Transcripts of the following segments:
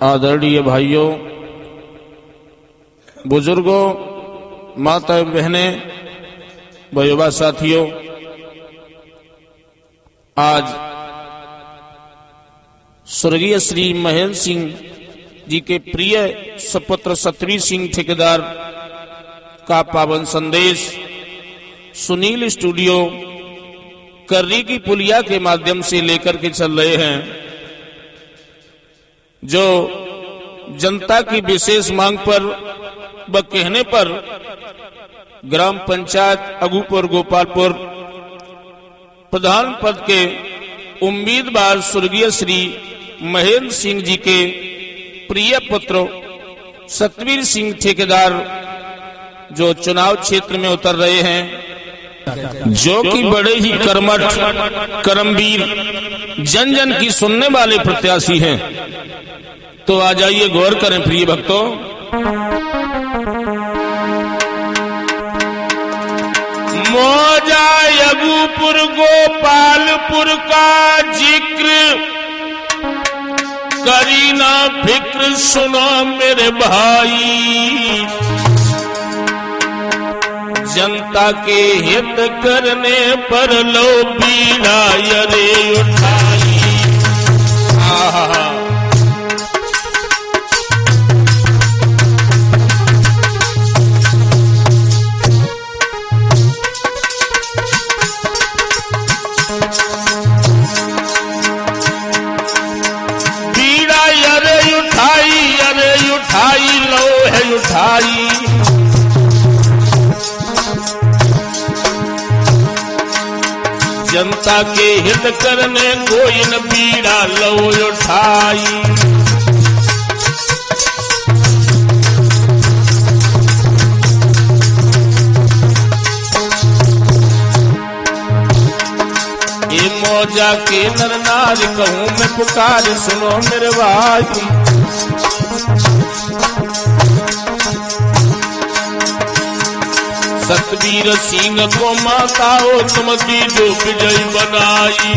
आदरणीय भाइयों, बुजुर्गों, माता बहनें, व युवा साथियों, आज स्वर्गीय श्री महेंद्र सिंह जी के प्रिय सपुत्र सतवीर सिंह ठेकेदार का पावन संदेश सुनील स्टूडियो कर्री की पुलिया के माध्यम से लेकर के चल रहे हैं, जो जनता की विशेष मांग पर व कहने पर ग्राम पंचायत अगूपुर गोपालपुर प्रधान पद के उम्मीदवार स्वर्गीय श्री महेंद्र सिंह जी के प्रिय पुत्र सतवीर सिंह ठेकेदार जो चुनाव क्षेत्र में उतर रहे हैं, जो कि बड़े ही कर्मठ, कर्मवीर, जन जन की सुनने वाले प्रत्याशी हैं। तो आ जाइए, गौर करें प्रिय भक्तों। मौजा अगूपुर गोपालपुर का जिक्र करी ना फिक्र, सुनो मेरे भाई, जनता के हित करने पर लो बीड़ा रे उठाई। बीड़ा अरे उठाई लो है उठाई, जनता के हित करने कोई न बीड़ा लो उठाई। ये मौजा के नर नारी कहूं मैं पुकार, सुनो मेरे भाई, सतवीर सिंह को माता हो तुम दीजो विजय बनाई।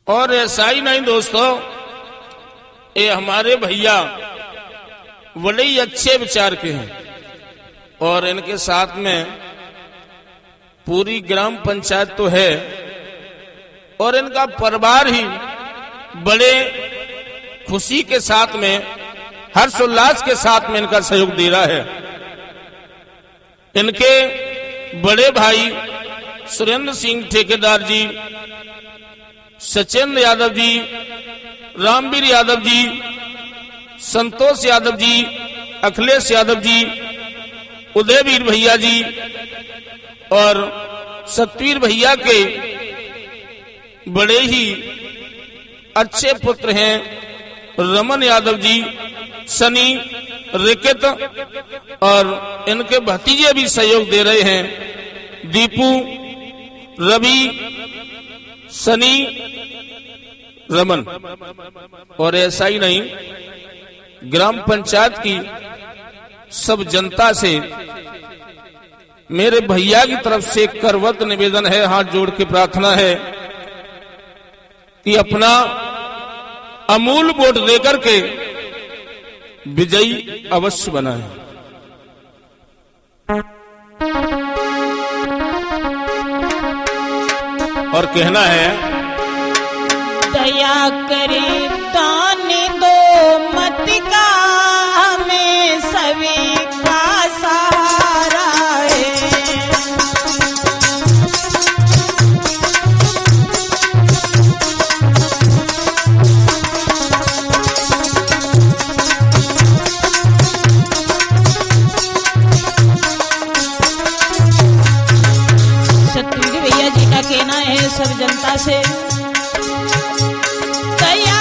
और ऐसा ही नहीं दोस्तों, ये हमारे भैया बड़े ही अच्छे विचार के हैं, और इनके साथ में पूरी ग्राम पंचायत तो है, और इनका परिवार ही बड़े खुशी के साथ में, हर्षोल्लास के साथ में इनका सहयोग दे रहा है। इनके बड़े भाई सुरेंद्र सिंह ठेकेदार जी, सचिन यादव जी, रामवीर यादव जी, संतोष यादव जी, अखिलेश यादव जी, उदयवीर भैया जी और सतवीर भैया के बड़े ही अच्छे पुत्र हैं रमन यादव जी, सनी, रिकित, और इनके भतीजे भी सहयोग दे रहे हैं, दीपू, रवि, सनी, रमन। और ऐसा ही नहीं, ग्राम पंचायत की सब जनता से मेरे भैया की तरफ से करवत निवेदन है, हाथ जोड़ के प्रार्थना है कि अपना अमूल वोट देकर के विजयी अवश्य बनाएं। और कहना है, दया करे दान दो मत का, हमें सभी का सहारा है। सतवीर भैया जी का कहना है सब जनता से, दया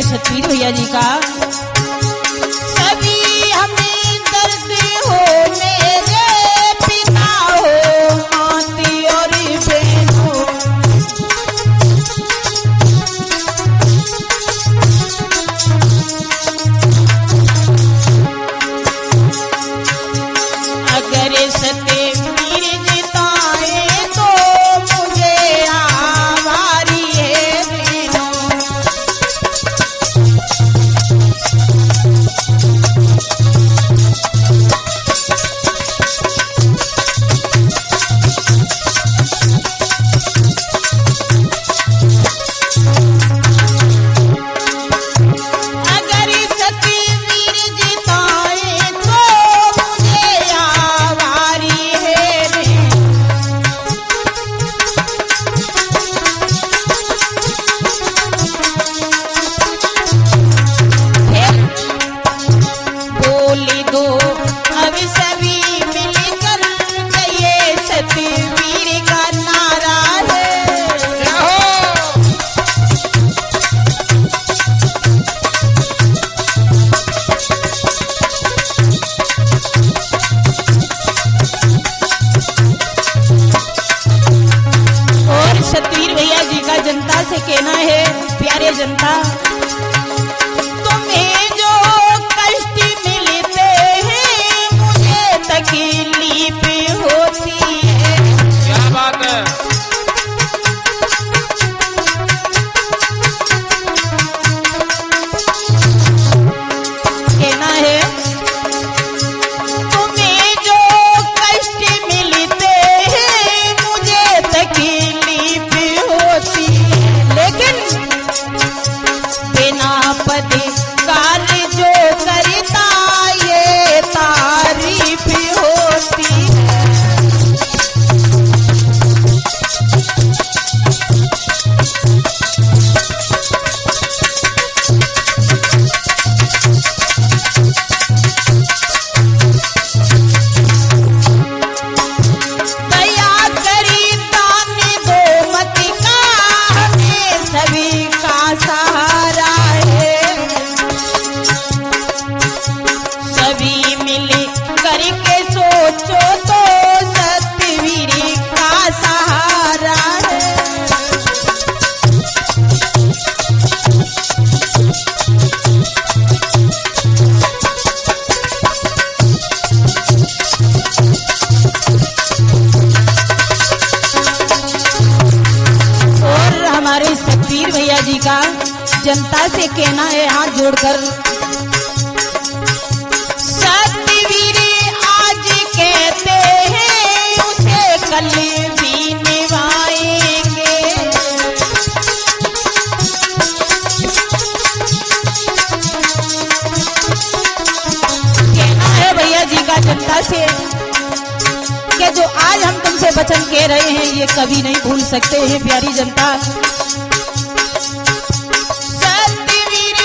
है सतवीर भैया जी का। सभी हमें दर्द हो मेरे पिता हो माती और बहनों, अगर सतवीर जिताए तो मुझे आभारी है बहनों। अगर सतवीर जिताए तो मुझे आभारी है बोली दो अब सभी मिलकर गए सतवीर का नारा है। और सतवीर भैया जी का जनता से कहना है, प्यारे जनता, तुम्हें जो कष्ट मिलते हैं मुझे तकलीफ होती है। क्या बात है। कहना है, तुम्हें जो कष्ट मिलते हैं मुझे तकलीफ होती है, लेकिन बिना पदकार जो करता ये तारीफ होती है। दया करी दान दो मत का हमें सभी का सहारा है। सभी मिल करके सोचो तो सतवीर का सहारा है। और हमारे सतवीर भैया जी का जनता से कहना है हाथ जोड़कर, सतवीर आज कहते हैं उसे कल भी निभाएंगे। कहना है भैया जी का जनता से कि जो आज हम तुमसे वचन कह रहे हैं ये कभी नहीं भूल सकते हैं प्यारी जनता। सतवीर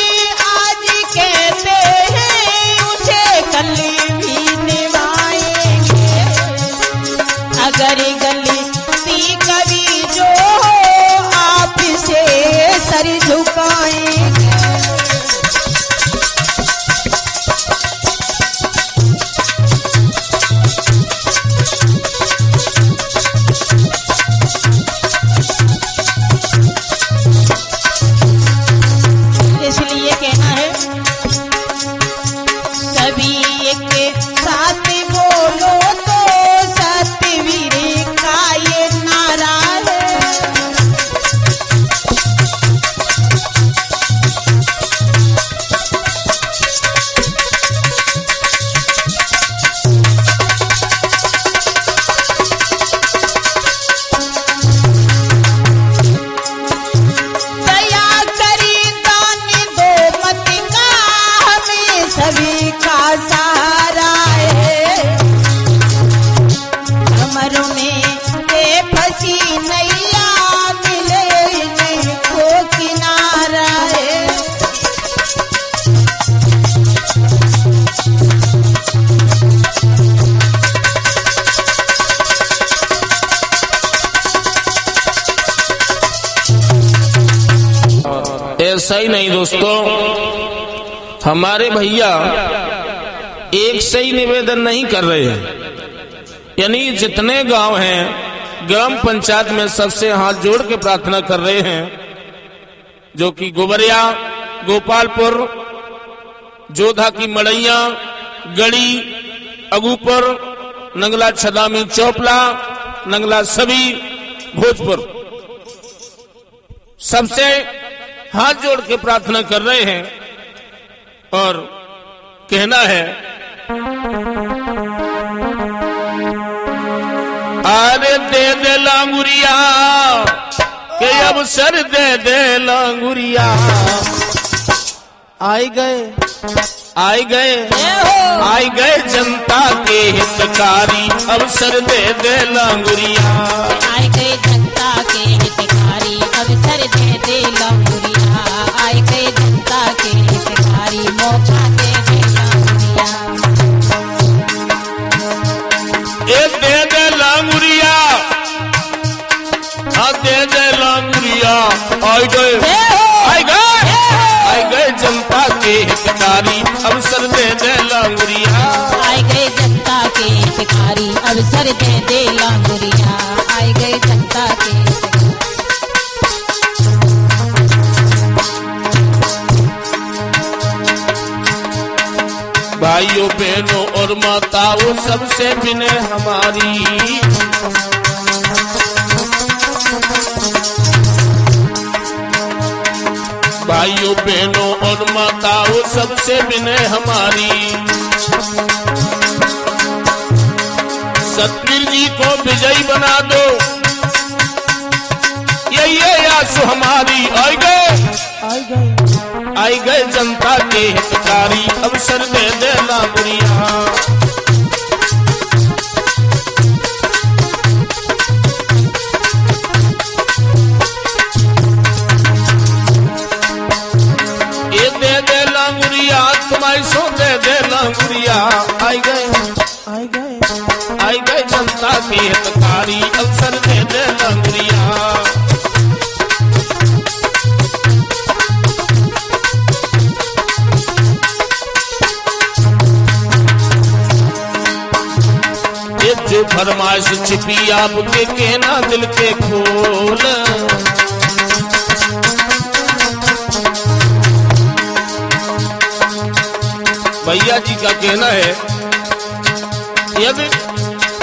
आज कहते हैं उसे कल भी निभाएंगे। अगर गलती कभी जो हो आप से सर झुकाएंगे। ऐसा ही नहीं दोस्तों, हमारे भैया एक से ही निवेदन नहीं कर रहे हैं, यानी जितने गांव हैं ग्राम पंचायत में सबसे हाथ जोड़ के प्रार्थना कर रहे हैं, जो कि गोबरिया, गोपालपुर, जोधा की मड़ैया, गढ़ी, अगूपुर, नंगला छदामी, चौपला, नंगला सभी, भोजपुर, सबसे हाथ जोड़ के प्रार्थना कर रहे हैं और कहना है, अरे दे दे लांगुरिया के अवसर दे दे लांगुरिया, आई गए जनता के हितकारी, अवसर दे दे लांगुरिया, आए गए जनता के हितकारी, अवसर दे दे लांगुरिया, आए गए जनता के हितकारी, मौका दे दे लांगुरिया, ए दे दे लांगुरिया, हाँ दे दे लांगुरिया, आई गए जनता के हितकारी, अवसर दे दे लांगुरिया, आए गए जनता के हितकारी, अवसर दे दे लांगुरिया, आए गए जनता के हितकारी। भाइयों बहनों और माताओं सबसे विनय हमारी, भाइयों बहनों और माताओं सबसे विनय हमारी, सतवीर जी को विजयी बना दो, यही आस हमारी, आई गए जनता के हितकारी, अवसर दे दे लांगुरिया, ये दे दे लांगुरिया, तुम्हारी सो दे दे लांगुरिया, आई गए जनता के हितकारी, अवसर दे दे लांगुरिया, जो फरमाइश छिपी आपके कहना दिल के खोल, भैया जी का कहना है, यदि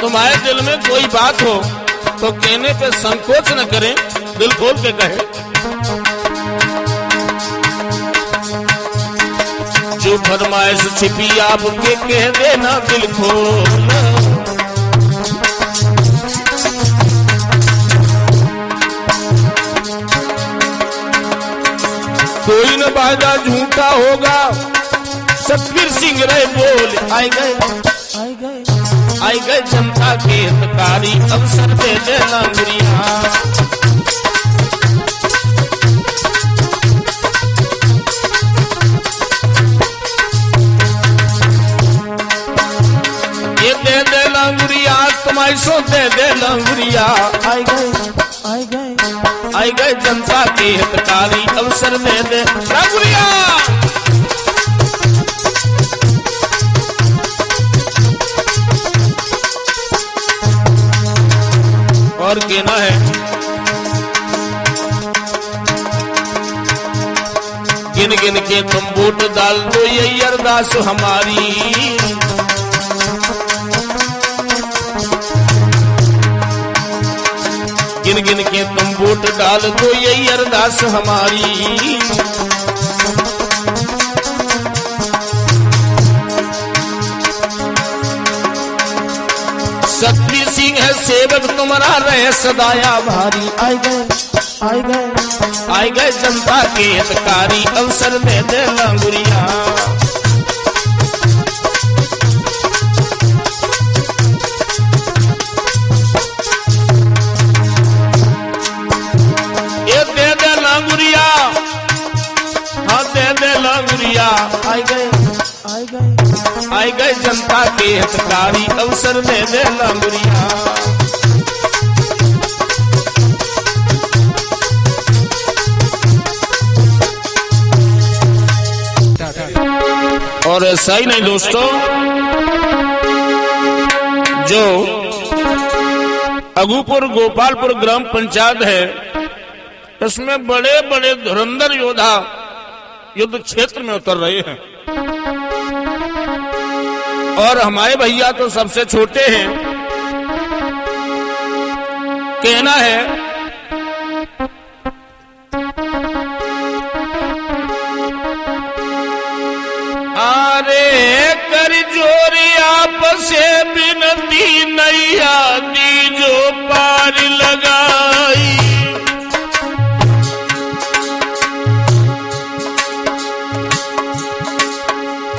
तुम्हारे दिल में कोई बात हो तो कहने पे संकोच न करें, दिल खोल के कहे, जो फरमाइश छिपी आपके कह देना दिल खोल, कोई न वादा झूठा होगा, सतवीर सिंह रहे बोल, आई गए जनता के हितकारी, अवसर दे दे लांगुरिया, ये दे दे लांगुरिया, तुम्हारी सो दे दे लांगुरिया, आई गए जनता के हितकारी, अवसर दे दे लांगुरिया। और कहना है, गिन गिन के तुम वोट डाल दो, यही अरदास हमारी, गिन गिन के तुम वोट डाल दो, यही अरदास हमारी, सतवीर सिंह है सेवक तुम्हारा रहे सदाया भारी, आई गए जनता के हितकारी, अवसर दे दे लांगुरिया, ये दे दे लांगुरिया, हाँ दे दे लांगुरिया, आई गए जनता के हितकारी, अवसर दे दे लांगुरिया, और ऐसा ही नहीं दोस्तों, जो अगूपुर गोपालपुर ग्राम पंचायत है, इसमें बड़े बड़े धुरंधर योद्धा युद्ध क्षेत्र में उतर रहे हैं। और हमारे भैया तो सबसे छोटे हैं। कहना है आरे कर जोरी आपस बिनती नैया दी जो पार लगाई,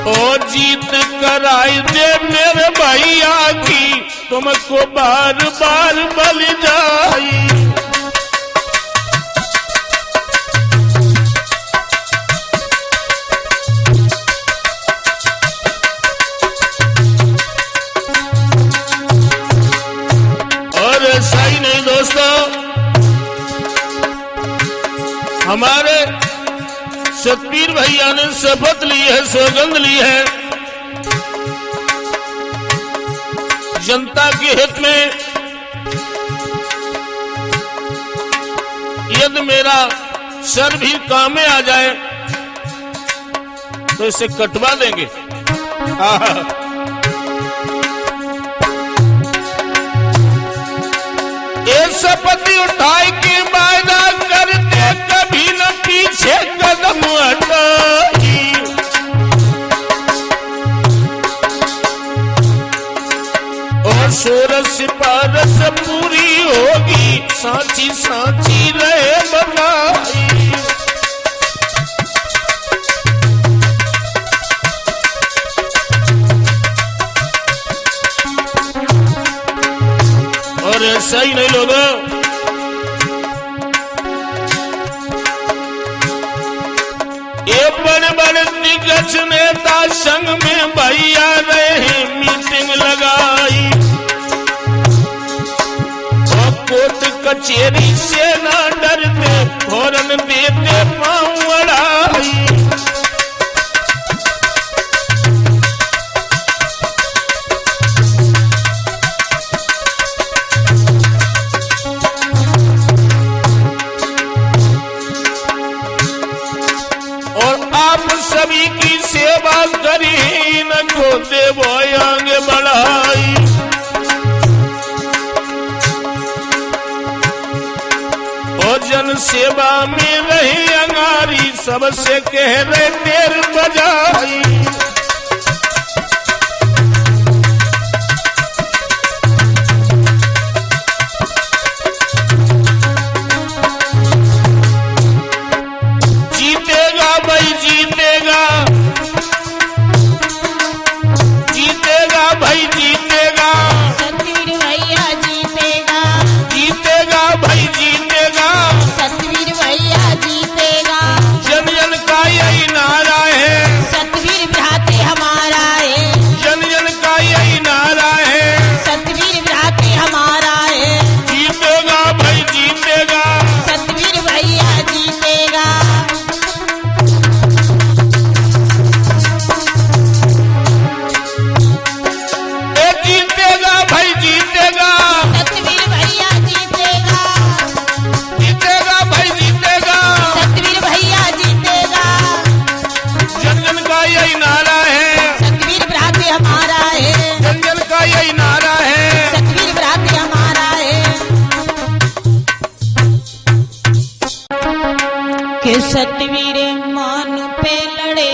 ओ जीत कराई दे मेरे भैया की, तुमको बार बार बल जाई। और ऐसा ही नहीं दोस्तों, हमारे सतबीर भैया ने शपथ ली है, सौगंध ली है, जनता के हित में यदि मेरा सर भी काम में आ जाए तो इसे कटवा देंगे। ये शपथ उठाई के वायदा करते कभी न पीछे कदम हटाई, और सोरस पारस पूरी होगी, सांची सांची रहे बनाई। और ऐसा ही नहीं लोगों, ये बड़े बड़े दिग्गज नेता संग में भैया रहे मीटिंग लगाई, और कोर्ट कचेरी से ना डरते फौरन देते पाँव अड़ाई। आप सभी की सेवा करी न को देवो आगे बढ़ाई, और जन सेवा में रही अंगारी, सबसे कह रहे देर बजाई। सतवीर मान पे लड़े,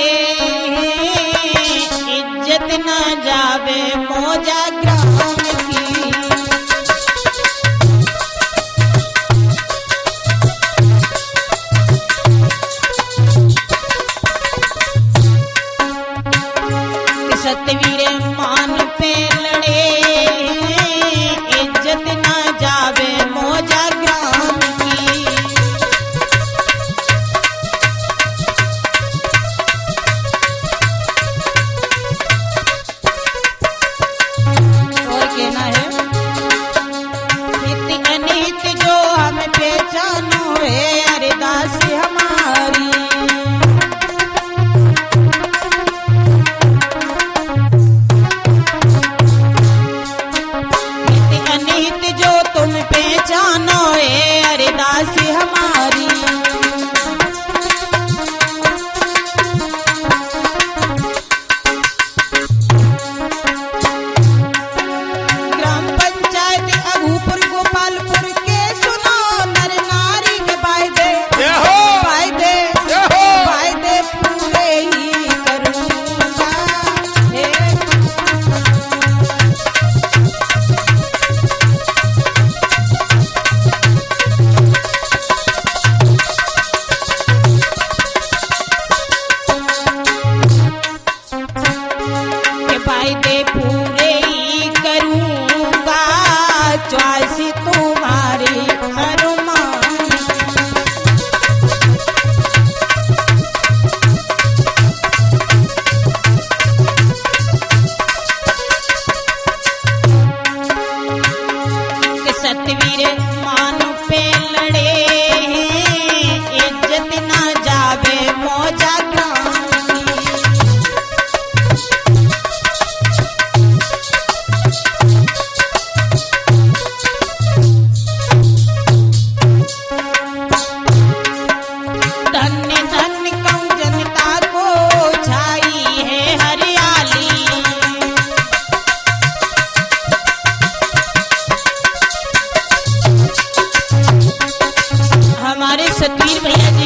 इज्जत न जावे मौजा ग्राम की। सतवीर मान पे लड़े, इज्जत न जावे मौजा ग्राम की।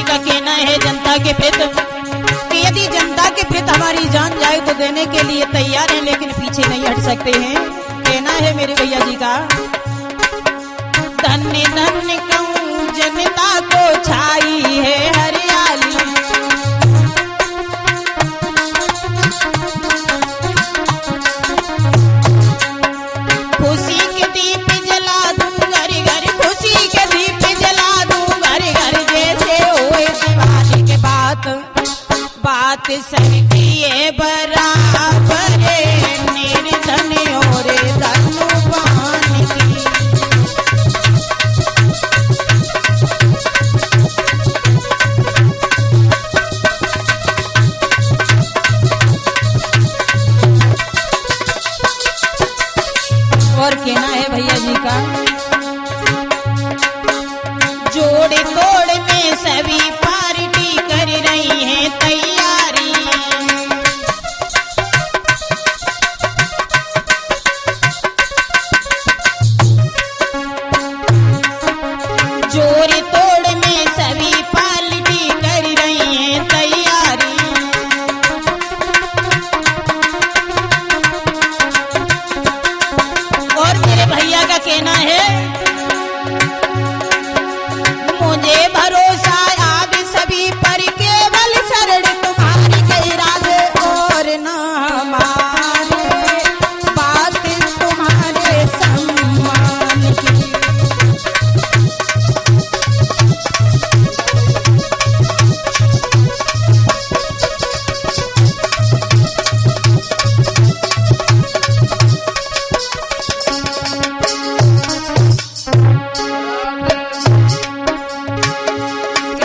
का कहना है जनता के प्रति कि यदि जनता के प्रति हमारी जान जाए तो देने के लिए तैयार हैं, लेकिन पीछे नहीं हट सकते हैं। कहना है मेरे भैया जी का, धन्य धन्य कहूँ जनता को छाई है हरियाली, खुशी के दीप जला दूं घर घर, खुशी के दीप जला दूं घर घर, जैसे होए दिवाली के बात बात सबकी है बराबर, निर्धन और धनवान की। और कहना है भैया जी का, जोड़ तोड़ में सभी पार्टी कर रही है तैयारी, जोड़ तोड़ में सभी पार्टी कर रही है तैयारी, और मेरे भैया का कहना है, मुझे भरोसा आप सभी पर, केवल शरण तुम्हारी कई राज और न हमारे, बात तुम्हारे सम्मान की।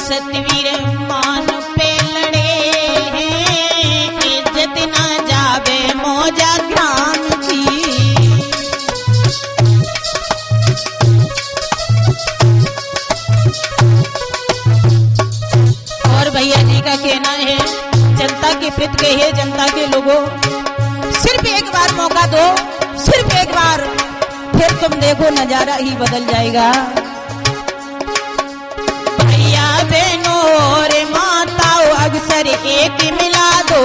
सतवीर मान पे लड़े हैं, इज्जत ना जावे मौजा ग्राम की, और भैया जी का कहना है, जनता के प्रति कहे, जनता के लोगों सिर्फ एक बार मौका दो, सिर्फ एक बार, फिर तुम देखो नजारा ही बदल जाएगा। बहनों और माताओं अक्सर एक मिला दो,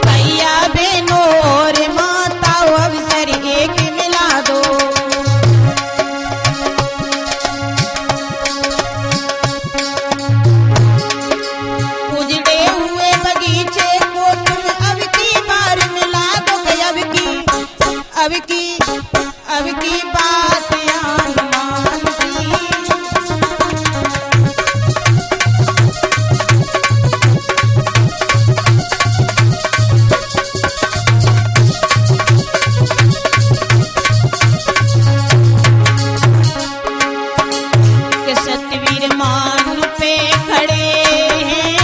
भैया बहनों और माताओं अक्सर एक मिला दो, उजड़े हुए बगीचे को तुम अब की बार मिला दो, अब की बात मान की। कि सतवीर मान पे खड़े हैं,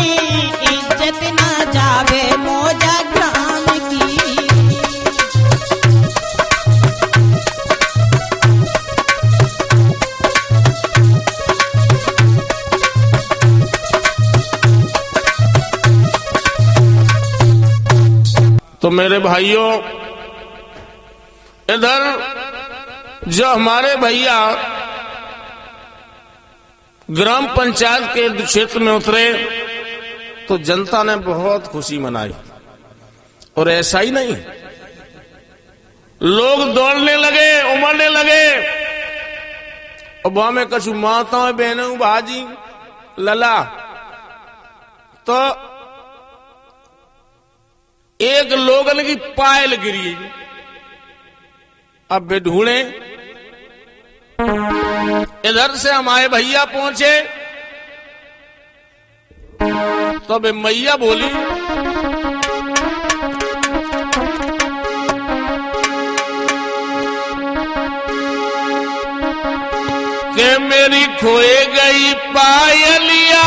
इज्जत ना जावे मौजा ग्राम की। तो मेरे भाइयों, इधर जो हमारे भैया ग्राम पंचायत के क्षेत्र में उतरे तो जनता ने बहुत खुशी मनाई, और ऐसा ही नहीं, लोग दौड़ने लगे, उमड़ने लगे, और वहां में कछु माताओं बहनों भाजी लला, तो एक लोगन की पायल गिरी, अब वे ढूंढे, इधर से हमारे भैया पहुंचे तो वे मैया बोली, कि मेरी खोए गई पायलिया,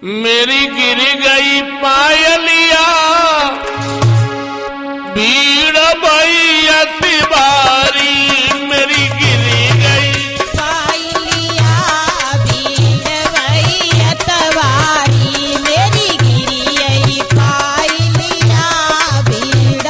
मेरी गिर गई पायलिया, भीड़ भैयत बारी, मेरी गिरी गई पायलिया, भीड़ भैयत बारी, मेरी गिरी गई पायलिया, भीड़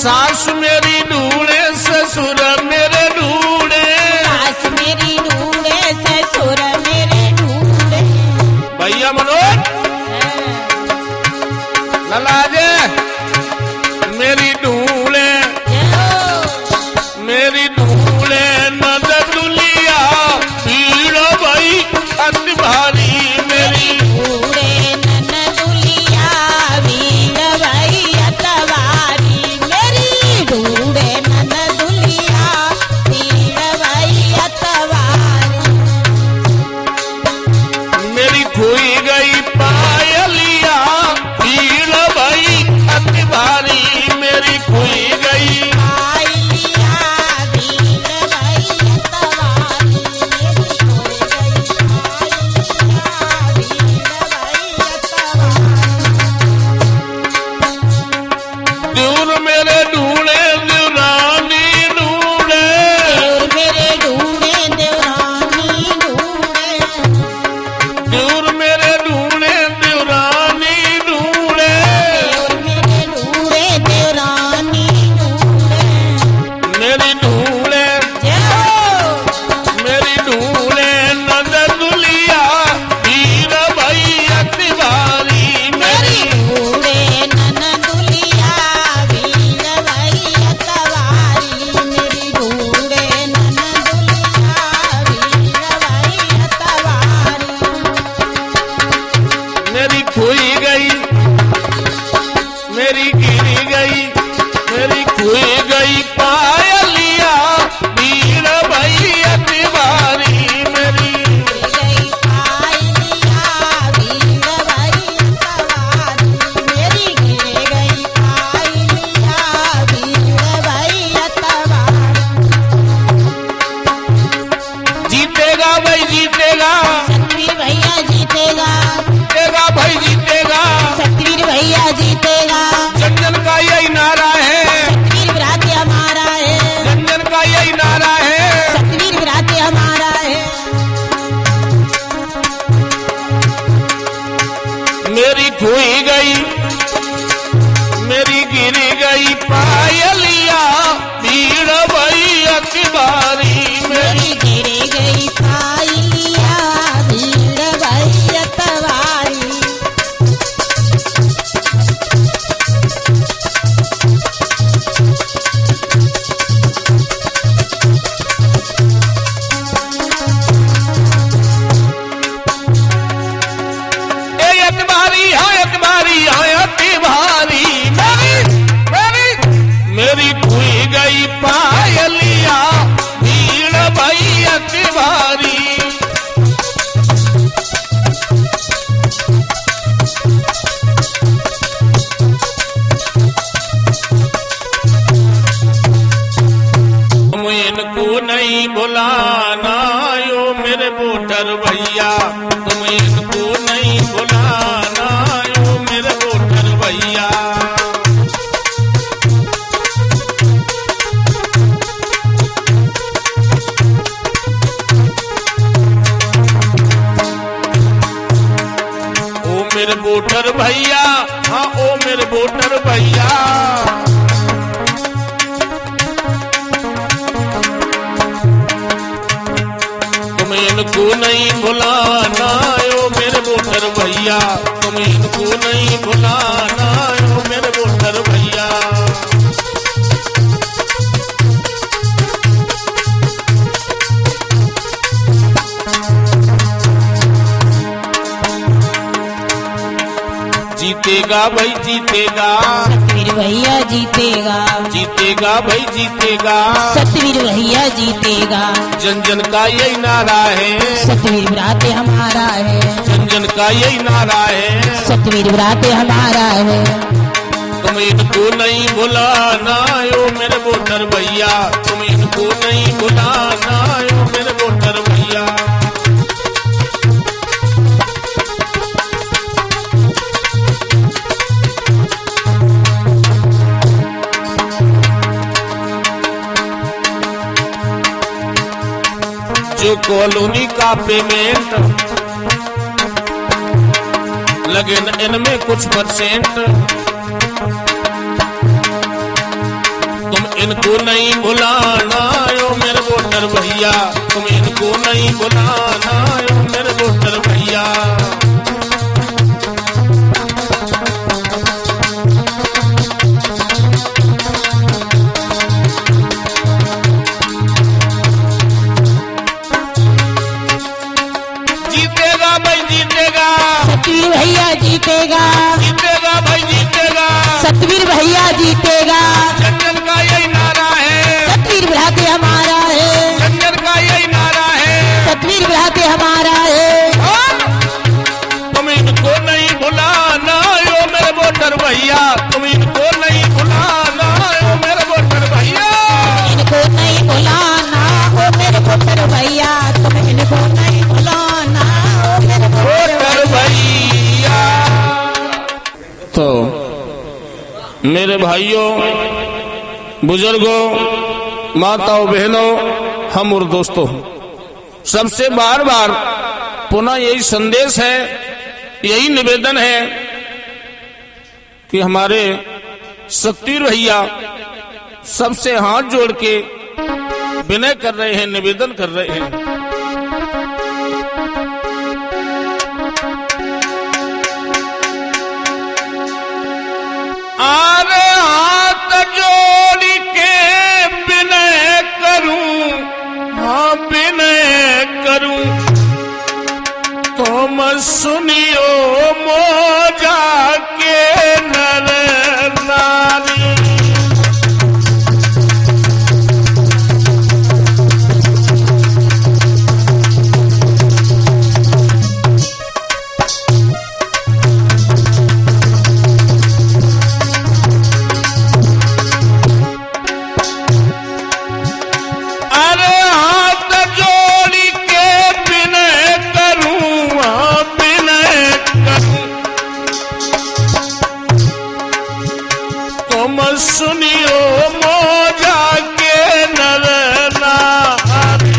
सास मेरी ढूंढे ससुर मेरे ढूंढे, सास मेरी ढूंढे ससुर मेरे ढूंढे। भैया मनोज ललाजे मेरी ढूंढे, मेरी ढूंढे नद दुलिया भीड़ भाई अति भारी मेरी ढूंढे नन दुलिया भीड़ भाई अतवारी मेरी ढूंढे नन दुलिया भीड़ भाई अतवारी। मेरी खोई गई पायलिया भीड़ भाई अति भारी मेरी खोई गई पायलिया भीड़ भाई अतवारी मेरी खोई गई पायलिया भीड़ भाई अतवारी। दूर मेरे ढूंढे देवरानी ढूंढे, देवर मेरे ढूंढे देवरानी ढूंढे, दूर मेरे ढूंढे देवरानी ढूंढे, देवर मेरे ढूंढे देवरानी ढूंढे। मेरी ढूंढे जय हो। मेरी ढूंढे नद दुलिया भीड़ भाई अति भारी मेरी मेरी ढूंढे नन दुलिया भीड़ भाई अतवारी मेरी ढूंढे नन दुलिया भीड़ भाई अतवारी। मेरी खोई गई मेरी गिरी गई मेरी खोई गई पायलिया भीड़ भाई अति भारी मेरी गई पायलिया भीड़ भाई अतवारी मेरी गिर गई पायलिया भीड़ भाई अतवारी। जीतेगा भाई जीतेगा, सतवीर भैया जीतेगा, जीतेगा भाई जीतेगा, सतवीर भैया जीतेगा। जनजन का यही नारा है, सतवीर विराते हमारा है, जनजन का यही नारा है। सतवीर विराते हमारा है। मेरी खोई गई मेरी गिरी गई पायलिया भीड़ भाई अति भारी मेरी मेरी गिर गई पायलिया भीड़ भाई अतवारी। अति भारी है अति भारी है अति भारी मेरी खोई गई पायलिया भीड़ भाई अति भारी। तुम इनको नहीं बुलाना यो मेरे वोटर भैया, तुम इनको नहीं बुलाना यो मेरे वोटर भैया। ओ मेरे वोटर भैया, हाँ ओ मेरे वोटर भैया, तुम इनको नहीं बुलाना यो मेरे वोटर भैया, तुम इनको नहीं बुलाना यो मेरे वोटर भैया। जीतेगा भाई जीतेगा, सतवीर भैया जीतेगा, जीतेगा भाई जीतेगा, सतवीर भैया जीतेगा। जन जन का यही नारा है, सतवीर विराते हमारा है, जन जन का यही नारा है। सतवीर विराते हमारा है। तुम इनको नहीं बुलाना यो मेरे वोटर भैया, तुम इनको नहीं बुलाना यो मेरे वोटर भैया। जो कॉलोनी का पेमेंट लगे न इनमें कुछ परसेंट, इनको नहीं बुलाना यो मेरे वोटर भैया, तुम इनको नहीं बुलाना यो मेरे वोटर भैया। जीतेगा भाई जीतेगा, सतवीर भैया जीतेगा, जीतेगा भाई जीतेगा, सतवीर भैया जीतेगा। जंगल का यही नारा है, सतवीर भ्राते हमारा है, जंगल का यही नारा है। सतवीर भ्राते हमारा है। तुम इनको नहीं भुलाना यो मेरे वोटर भैया, तुम इनको नहीं भुलाना यो मेरे वोटर भैया। इनको नहीं बुलाना ओ मेरे वोटर भैया, तुम इनको नहीं बुलाना ओ मेरे वोटर भैया। तो मेरे भाइयों, बुजुर्गों, माताओं, बहनों, हम और दोस्तों, सबसे बार बार पुनः यही संदेश है, यही निवेदन है कि हमारे सतवीर भैया सबसे हाथ जोड़ के विनय कर रहे हैं, निवेदन कर रहे हैं। आरे हाथ जोड़ के विनय करूं, हाँ विनय करूं, तुम सुनियो मोजा के नर नारी। अरे हाथ जोड़ के विनय करूं, हाँ विनय करूं, तुम सुनियो मोजा के नर नारी।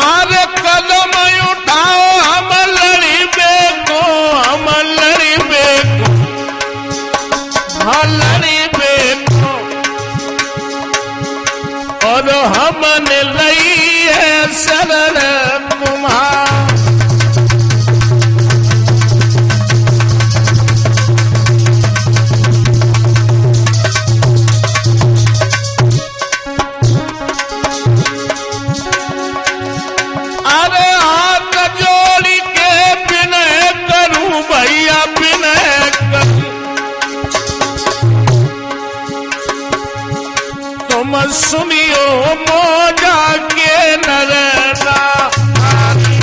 अरे कदम उठाओ हम लड़ीबे को, हम लड़ीबे को, हाँ लड़ीबे को, और हमने लई है शरण तुम्हार। अरे हाथ जोड़ के विनय करूं भैया, विनय करूं, तुम सुनियो मोजा के नर नारी।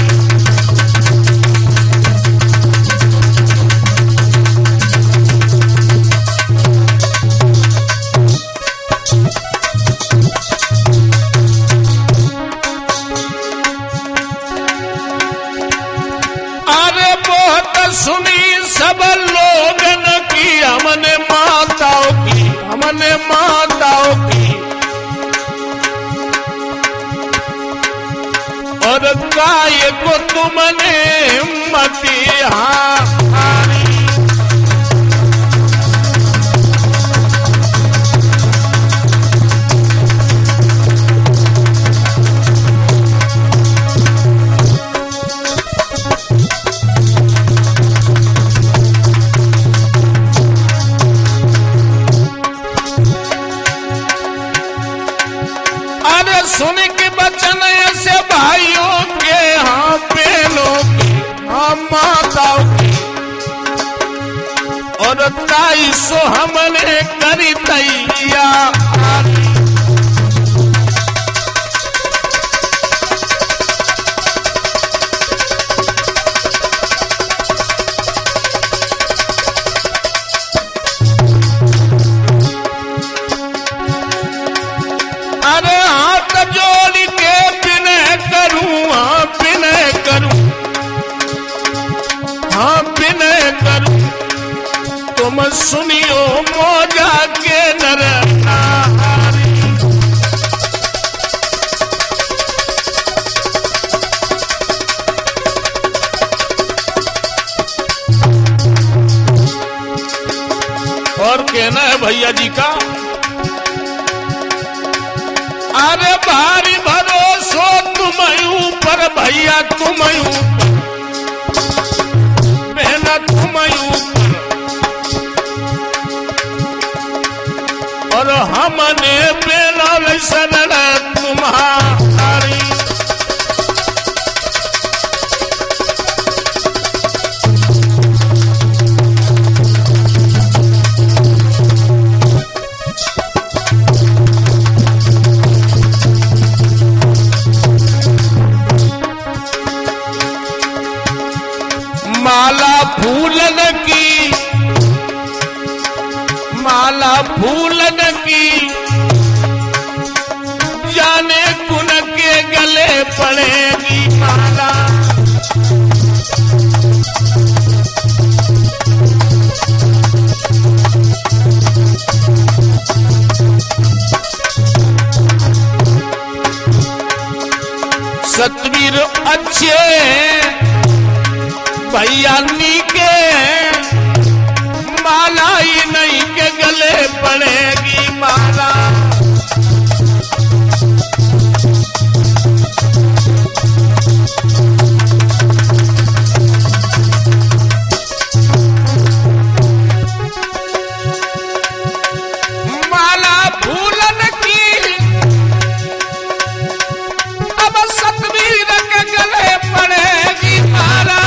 अरे बहुत सुनी सब लोगन की, हमने माताओं की, हमने माताओं की, और काय को तुमने हिम्मती हारी। अरे सुन के बचन ऐसे भाइयों के, हाँ बहनों के, हाँ माताओं के, और ताई सो हमने करी तैयारी। अरे हाथ जोड़ के विनय करूं, हाँ विनय करूं, हाँ विनय करूं, तुम सुनियो मोजा के नर नारी। जी का, अरे भारी भरोसो तुम ऊपर भैया, तुम ऊपर बहना, तुम ऊपर, और हमने बेला शरण तुम्हारी। माला फूलन की, माला फूलन की, जाने कुन के गले पड़ेगी माला। सतवीर अच्छे भैया नीके, माला ही नहीं के गले पड़ेगी माला। माला फूलन की, अब सतवीर के गले पड़ेगी माला।